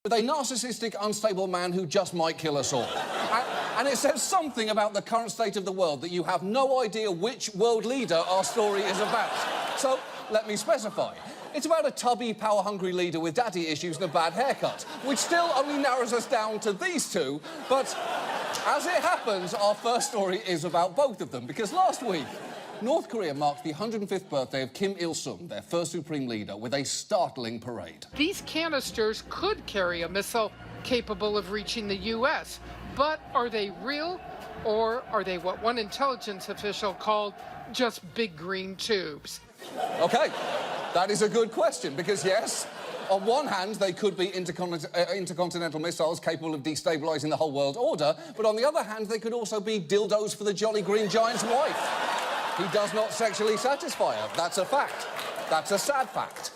With a narcissistic, unstable man who just might kill us all. And it says something about the current state of the world that you have no idea which world leader our story is about. So, let me specify. It's about a tubby, power-hungry leader with daddy issues and a bad haircut, which still only narrows us down to these two, but as it happens, our first story is about both of them, because last week, North Korea marked the 105th birthday of Kim Il-sung, their first supreme leader, with a startling parade. These canisters could carry a missile capable of reaching the U.S., but are they real, or are they what one intelligence official called just big green tubes? OK, that is a good question, because yes, on one hand, they could be intercontinental missiles capable of destabilising the whole world order, but on the other hand, they could also be dildos for the Jolly Green Giant's wife. He does not sexually satisfy her. That's a fact. That's a sad fact.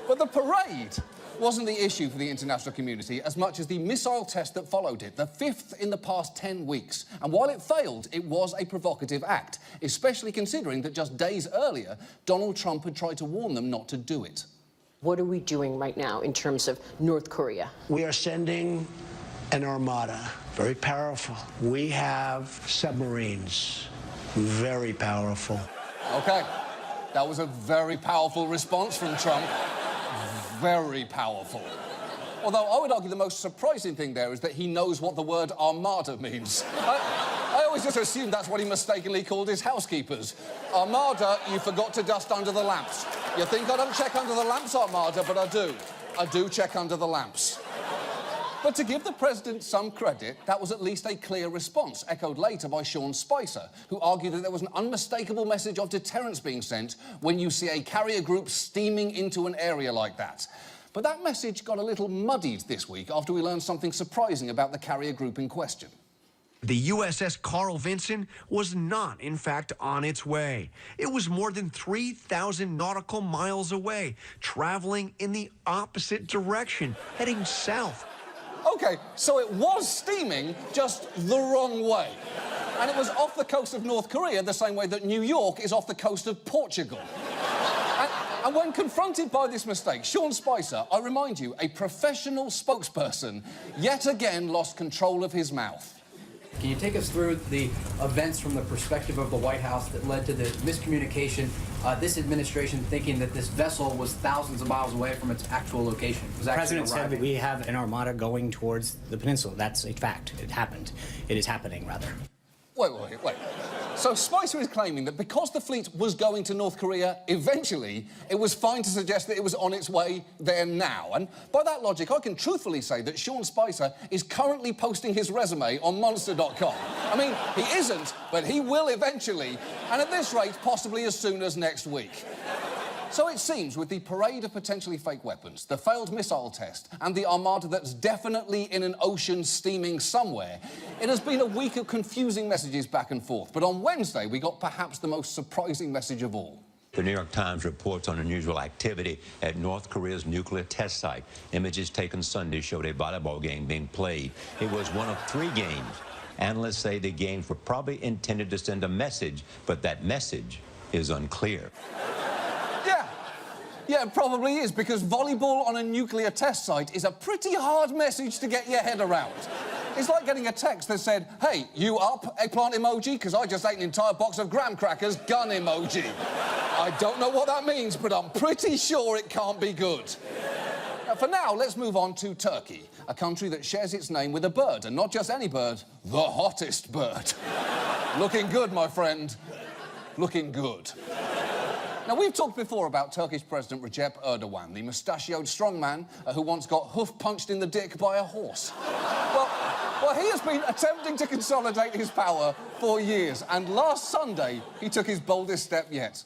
But the parade wasn't the issue for the international community as much as the missile test that followed it, the 5th in the past 10 weeks. And while it failed, it was a provocative act, especially considering that just days earlier, Donald Trump had tried to warn them not to do it. What are we doing right now in terms of North Korea? We are sending an armada, very powerful. We have submarines. Very powerful. OK, that was a very powerful response from Trump. Very powerful. Although I would argue the most surprising thing there is that he knows what the word armada means. I always just assumed that's what he mistakenly called his housekeepers. Armada, you forgot to dust under the lamps. You think I don't check under the lamps, Armada, but I do. I do check under the lamps. But to give the president some credit, that was at least a clear response, echoed later by Sean Spicer, who argued that there was an unmistakable message of deterrence being sent when you see a carrier group steaming into an area like that. But that message got a little muddied this week after we learned something surprising about the carrier group in question. The USS Carl Vinson was not, in fact, on its way. It was more than 3,000 nautical miles away, traveling in the opposite direction, heading south. OK, so it was steaming, just the wrong way. And it was off the coast of North Korea the same way that New York is off the coast of Portugal. And when confronted by this mistake, Sean Spicer, I remind you, a professional spokesperson, yet again lost control of his mouth. Can you take us through the events from the perspective of the White House that led to the miscommunication, this administration thinking that this vessel was thousands of miles away from its actual location? The president said that we have an armada going towards the peninsula. That's a fact. It happened. It is happening, rather. Wait. So Spicer is claiming that because the fleet was going to North Korea eventually, it was fine to suggest that it was on its way there now. And by that logic, I can truthfully say that Sean Spicer is currently posting his resume on Monster.com. I mean, he isn't, but he will eventually. And at this rate, possibly as soon as next week. So it seems with the parade of potentially fake weapons, the failed missile test, and the armada that's definitely in an ocean steaming somewhere, it has been a week of confusing messages back and forth. But on Wednesday, we got perhaps the most surprising message of all. The New York Times reports on unusual activity at North Korea's nuclear test site. Images taken Sunday showed a volleyball game being played. It was one of 3 games. Analysts say the games were probably intended to send a message, but that message is unclear. Yeah, it probably is, because volleyball on a nuclear test site is a pretty hard message to get your head around. It's like getting a text that said, hey, you up, eggplant emoji, because I just ate an entire box of graham crackers, gun emoji. I don't know what that means, but I'm pretty sure it can't be good. Now, for now, let's move on to Turkey, a country that shares its name with a bird, and not just any bird, the hottest bird. Looking good, my friend. Looking good. Now, we've talked before about Turkish President Recep Erdogan, the mustachioed strongman who once got hoof-punched in the dick by a horse. Well, he has been attempting to consolidate his power for years, and last Sunday, he took his boldest step yet.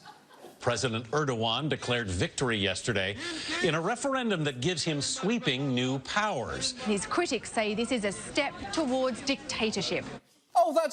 President Erdogan declared victory yesterday in a referendum that gives him sweeping new powers. His critics say this is a step towards dictatorship. Oh, that's